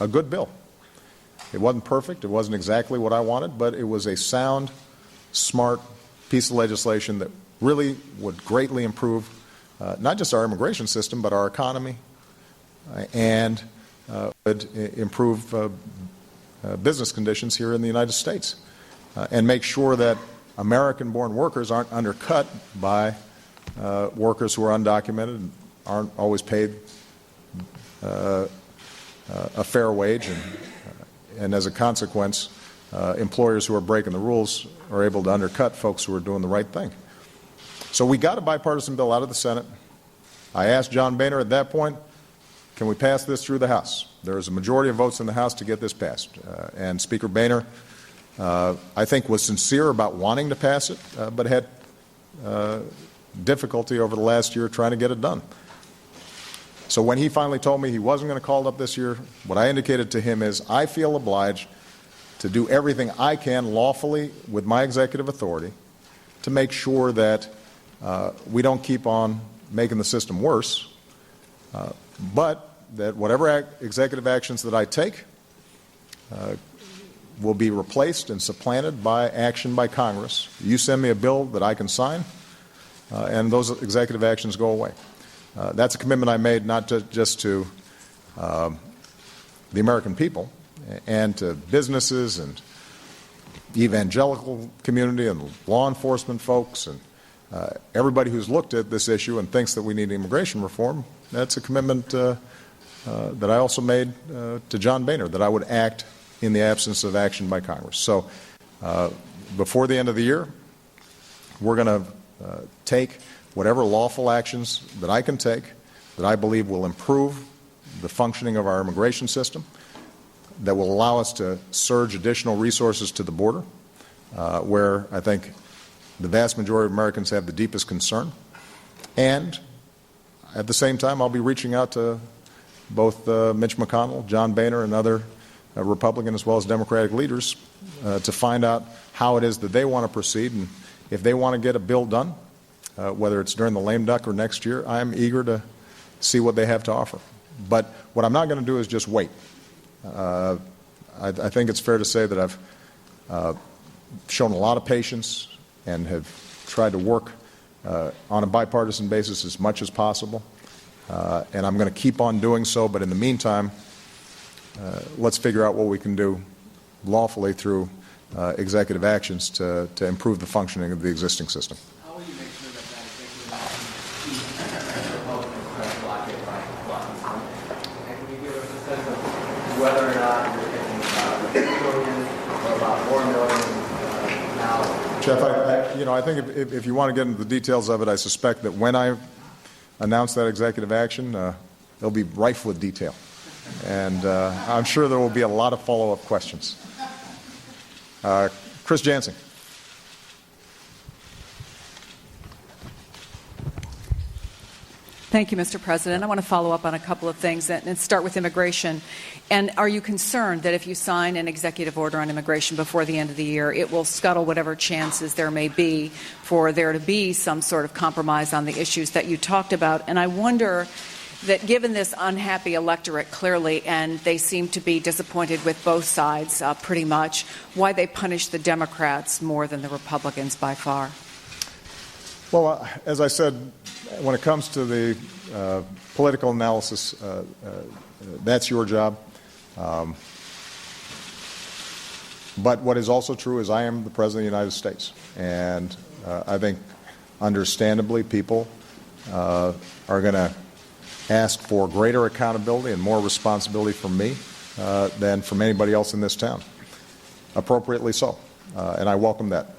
a good bill. It wasn't perfect. It wasn't exactly what I wanted, but it was a sound, smart piece of legislation that really would greatly improve not just our immigration system, but our economy, and would improve business conditions here in the United States, and make sure that American-born workers aren't undercut by workers who are undocumented and aren't always paid a fair wage, and as a consequence, employers who are breaking the rules are able to undercut folks who are doing the right thing. So we got a bipartisan bill out of the Senate. I asked John Boehner at that point, can we pass this through the House? There was a majority of votes in the House to get this passed. And Speaker Boehner, I think, was sincere about wanting to pass it, but had difficulty over the last year trying to get it done. So when he finally told me he wasn't going to call it up this year, what I indicated to him is I feel obliged to do everything I can lawfully with my executive authority to make sure that we don't keep on making the system worse, but that whatever executive actions that I take will be replaced and supplanted by action by Congress. You send me a bill that I can sign, and those executive actions go away. That's a commitment I made not just to the American people and to businesses and evangelical community and law enforcement folks and everybody who's looked at this issue and thinks that we need immigration reform. That's a commitment that I also made to John Boehner, that I would act in the absence of action by Congress. So before the end of the year, we're going to take whatever lawful actions that I can take that I believe will improve the functioning of our immigration system, that will allow us to surge additional resources to the border, where I think the vast majority of Americans have the deepest concern. And at the same time, I'll be reaching out to both Mich McConnell, John Boehner, and other Republican as well as Democratic leaders to find out how it is that they want to proceed. And if they want to get a bill done, whether it's during the lame duck or next year, I'm eager to see what they have to offer. But what I'm not going to do is just wait. I think it's fair to say that I've shown a lot of patience and have tried to work on a bipartisan basis as much as possible. And I'm going to keep on doing so, but in the meantime, let's figure out what we can do lawfully through executive actions to improve the functioning of the existing system. How will you make sure that executive action Republicans try to block it by? And can you give us a sense of whether or not you're thinking about $6 billion or about $4 million now? Jeff, I think if you want to get into the details of it, I suspect that when I announce that executive action, it'll be rife with detail. And I'm sure there will be a lot of follow-up questions. Chris Jansen. Thank you, Mr. President. I want to follow up on a couple of things and start with immigration. And are you concerned that if you sign an executive order on immigration before the end of the year, it will scuttle whatever chances there may be for there to be some sort of compromise on the issues that you talked about? And I wonder that given this unhappy electorate clearly, and they seem to be disappointed with both sides pretty much, why they punish the Democrats more than the Republicans by far? Well, as I said, when it comes to the political analysis, that's your job. But what is also true is I am the President of the United States. And I think, understandably, people are going to ask for greater accountability and more responsibility from me than from anybody else in this town. Appropriately so. And I welcome that.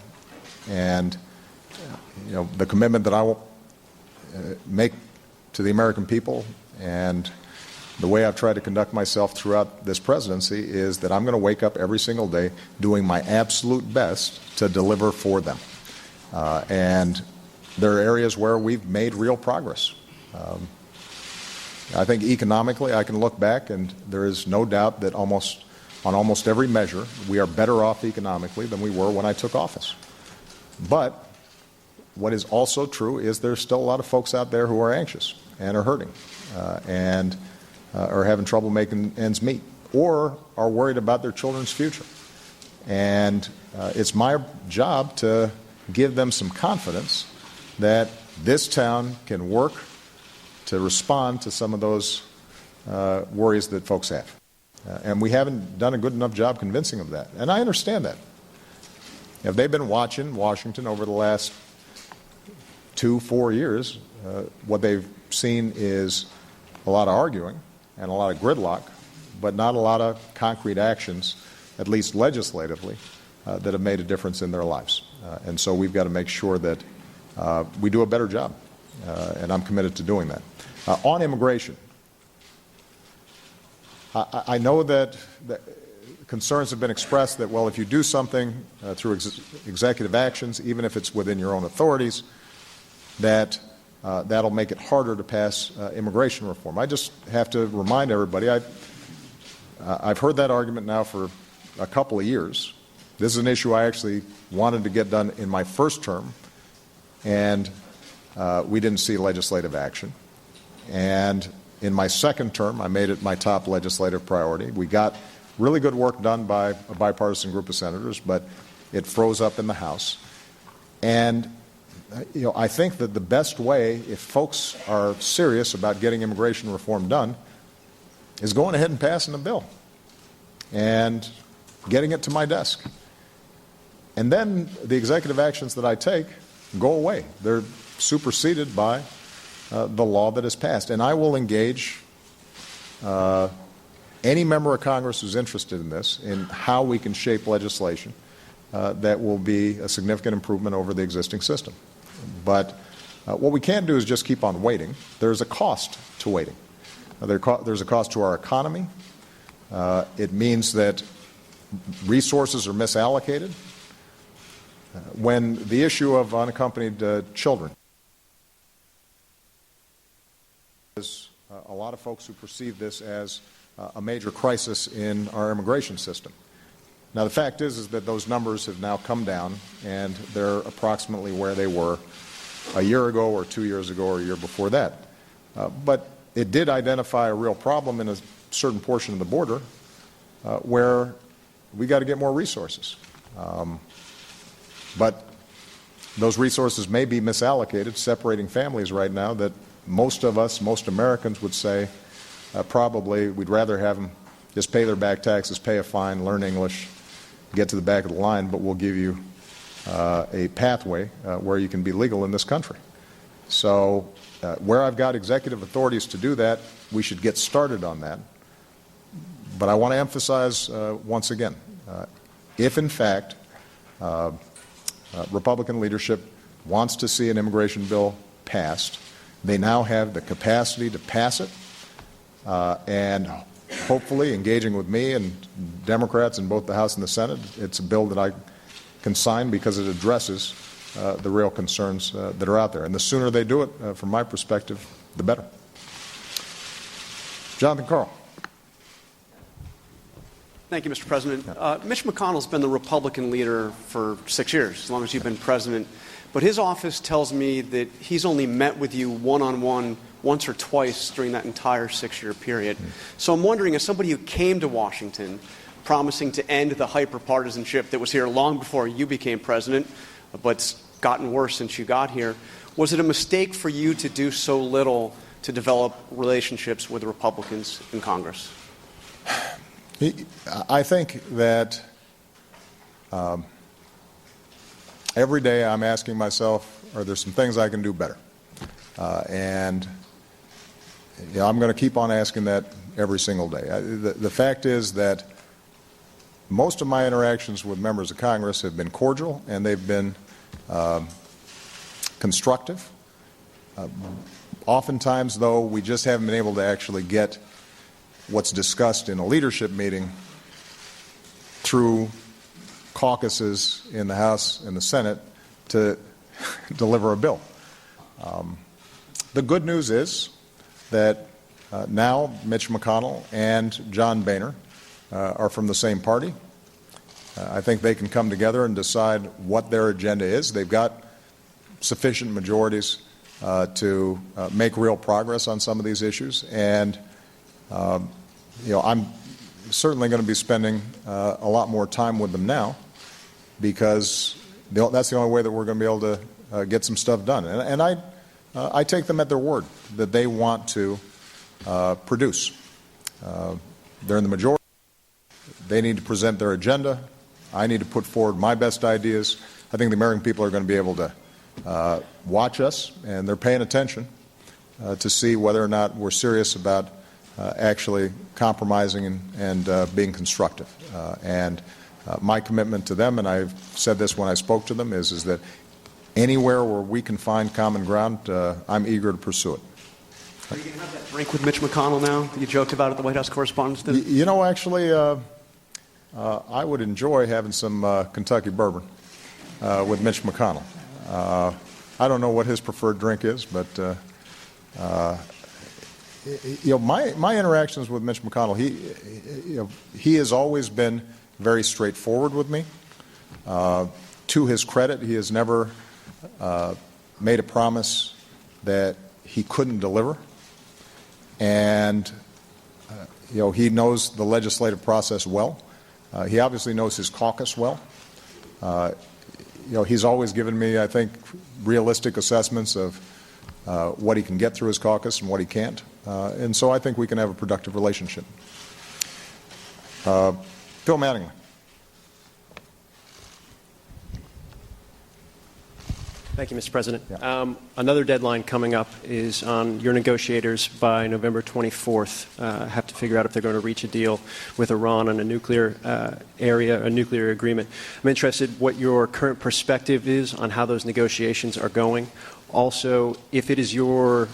And the commitment that I will make to the American people and the way I've tried to conduct myself throughout this presidency is that I'm going to wake up every single day doing my absolute best to deliver for them. And there are areas where we've made real progress. I think economically I can look back and there is no doubt that on almost every measure we are better off economically than we were when I took office. But what is also true is there's still a lot of folks out there who are anxious and are hurting and are having trouble making ends meet, or are worried about their children's future. And it's my job to give them some confidence that this town can work to respond to some of those worries that folks have. And we haven't done a good enough job convincing them of that. And I understand that. If they've been watching Washington over the last 2-4 years, what they've seen is a lot of arguing and a lot of gridlock, but not a lot of concrete actions, at least legislatively, that have made a difference in their lives. And so we've got to make sure that we do a better job, and I'm committed to doing that. On immigration, I know that concerns have been expressed that, well, if you do something through executive actions, even if it's within your own authorities, that that'll make it harder to pass immigration reform. I just have to remind everybody, I've heard that argument now for a couple of years. This is an issue I actually wanted to get done in my first term, and we didn't see legislative action. And in my second term, I made it my top legislative priority. We got really good work done by a bipartisan group of senators, but it froze up in the House. And I think that the best way, if folks are serious about getting immigration reform done, is going ahead and passing a bill and getting it to my desk. And then the executive actions that I take go away. They're superseded by the law that is passed. And I will engage any member of Congress who's interested in this, in how we can shape legislation that will be a significant improvement over the existing system. But what we can't do is just keep on waiting. There's a cost to waiting. There's a cost to our economy. It means that resources are misallocated. When the issue of unaccompanied children, there's a lot of folks who perceive this as a major crisis in our immigration system. Now, the fact is that those numbers have now come down, and they're approximately where they were a year ago or 2 years ago or a year before that. But it did identify a real problem in a certain portion of the border where we got to get more resources. But those resources may be misallocated, separating families right now that most of us, most Americans would say probably we'd rather have them just pay their back taxes, pay a fine, learn English, get to the back of the line, but we'll give you a pathway where you can be legal in this country. So where I've got executive authorities to do that, we should get started on that. But I want to emphasize once again, if in fact Republican leadership wants to see an immigration bill passed, they now have the capacity to pass it, and hopefully engaging with me and Democrats in both the House and the Senate, it's a bill that I can sign because it addresses the real concerns that are out there. And the sooner they do it, from my perspective, the better. Jonathan Karl. Thank you, Mr. President. Mich McConnell's been the Republican leader for 6 years, as long as you've been president. But his office tells me that he's only met with you one-on-one once or twice during that entire 6-year period. So I'm wondering, as somebody who came to Washington promising to end the hyper-partisanship that was here long before you became president, but's gotten worse since you got here, was it a mistake for you to do so little to develop relationships with Republicans in Congress? I think that every day I'm asking myself, are there some things I can do better? And I'm going to keep on asking that every single day. The fact is that most of my interactions with members of Congress have been cordial, and they've been constructive. Oftentimes, though, we just haven't been able to actually get what's discussed in a leadership meeting through caucuses in the House and the Senate to deliver a bill. The good news is that now Mich McConnell and John Boehner are from the same party. I think they can come together and decide what their agenda is. They've got sufficient majorities to make real progress on some of these issues, and I'm certainly going to be spending a lot more time with them now, because that's the only way that we're going to be able to get some stuff done. And I take them at their word that they want to produce. They're in the majority. They need to present their agenda. I need to put forward my best ideas. I think the American people are going to be able to watch us, and they're paying attention to see whether or not we're serious about actually compromising and being constructive. And my commitment to them, and I've said this when I spoke to them, is that anywhere where we can find common ground, I'm eager to pursue it. Are you going to have that drink with Mitch McConnell now that you joked about at the White House Correspondents' Dinner? You know, actually, I would enjoy having some Kentucky bourbon with Mitch McConnell. I don't know what his preferred drink is, but my interactions with Mitch McConnell, he has always been very straightforward with me. To his credit, he has never made a promise that he couldn't deliver, and he knows the legislative process well. He obviously knows his caucus well. He's always given me, I think, realistic assessments of what he can get through his caucus and what he can't. And so I think we can have a productive relationship. Phil Mattingly. Thank you, Mr. President. Yeah. Another deadline coming up is on your negotiators by November 24th. Have to figure out if they're going to reach a deal with Iran on a nuclear a nuclear agreement. I'm interested what your current perspective is on how those negotiations are going. Also, if it is your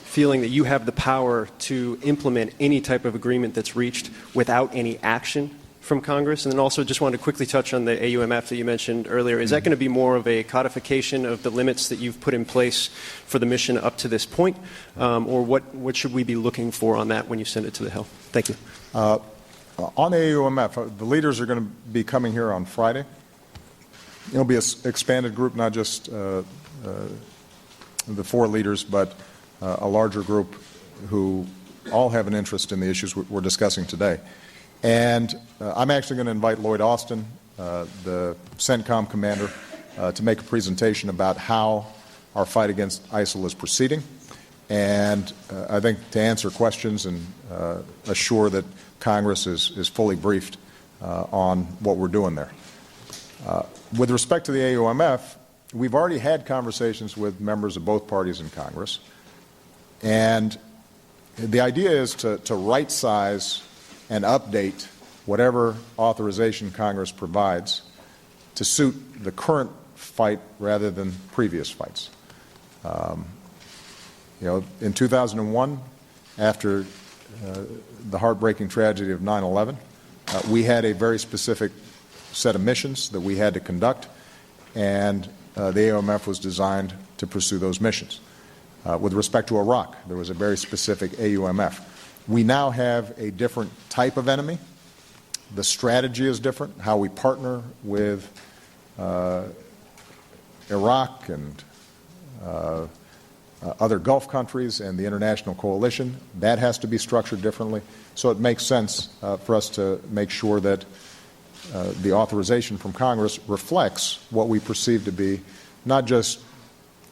feeling that you have the power to implement any type of agreement that's reached without any action from Congress. And then also just wanted to quickly touch on the AUMF that you mentioned earlier. Is that going to be more of a codification of the limits that you've put in place for the mission up to this point? Or what should we be looking for on that when you send it to the Hill? Thank you. On AUMF, the leaders are going to be coming here on Friday. It'll be an expanded group, not just the four leaders, but a larger group who all have an interest in the issues we're discussing today. And I'm actually going to invite Lloyd Austin, the CENTCOM commander, to make a presentation about how our fight against ISIL is proceeding, and I think to answer questions and assure that Congress is fully briefed on what we're doing there. With respect to the AUMF, we've already had conversations with members of both parties in Congress, and the idea is to right-size and update whatever authorization Congress provides to suit the current fight rather than previous fights. In 2001, after the heartbreaking tragedy of 9/11, we had a very specific set of missions that we had to conduct, and the AUMF was designed to pursue those missions. With respect to Iraq, there was a very specific AUMF. We now have a different type of enemy. The strategy is different. How we partner with Iraq and other Gulf countries and the international coalition, that has to be structured differently. So it makes sense for us to make sure that the authorization from Congress reflects what we perceive to be not just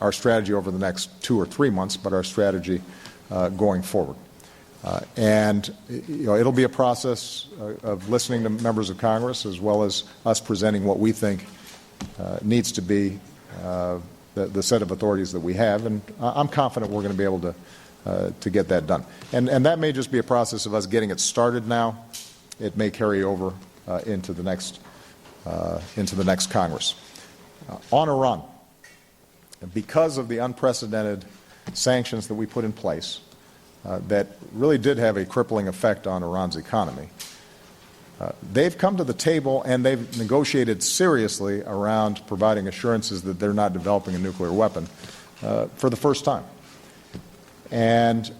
our strategy over the next 2 or 3 months, but our strategy going forward. It'll be a process of listening to members of Congress as well as us presenting what we think needs to be the set of authorities that we have, and I'm confident we're going to be able to get that done. And that may just be a process of us getting it started now. It may carry over into the next Congress. On Iran, because of the unprecedented sanctions that we put in place, that really did have a crippling effect on Iran's economy. They've come to the table and they've negotiated seriously around providing assurances that they're not developing a nuclear weapon for the first time. And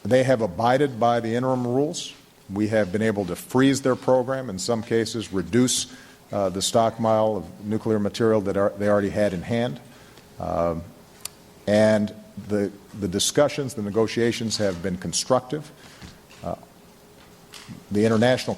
they have abided by the interim rules. We have been able to freeze their program, in some cases reduce the stockpile of nuclear material that they already had in hand. And the discussions, the negotiations have been constructive. the international